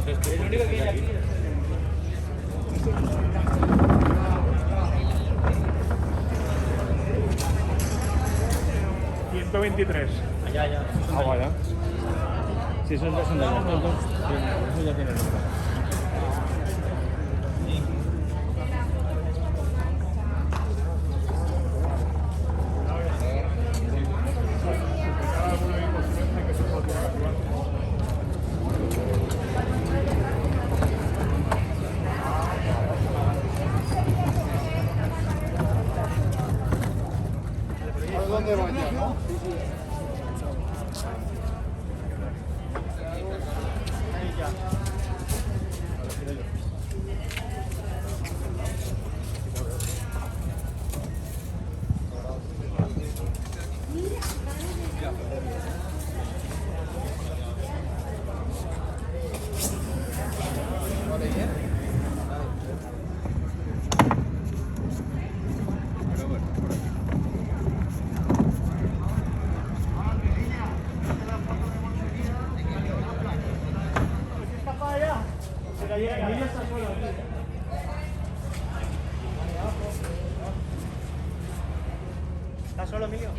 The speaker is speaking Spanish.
El único que hay aquí. 123. Allá, allá. Ah, vaya. Sí, esos ya son de allá. Eso ya tiene nota. ¿Dónde van ya? ¿Estás solo, Emilio?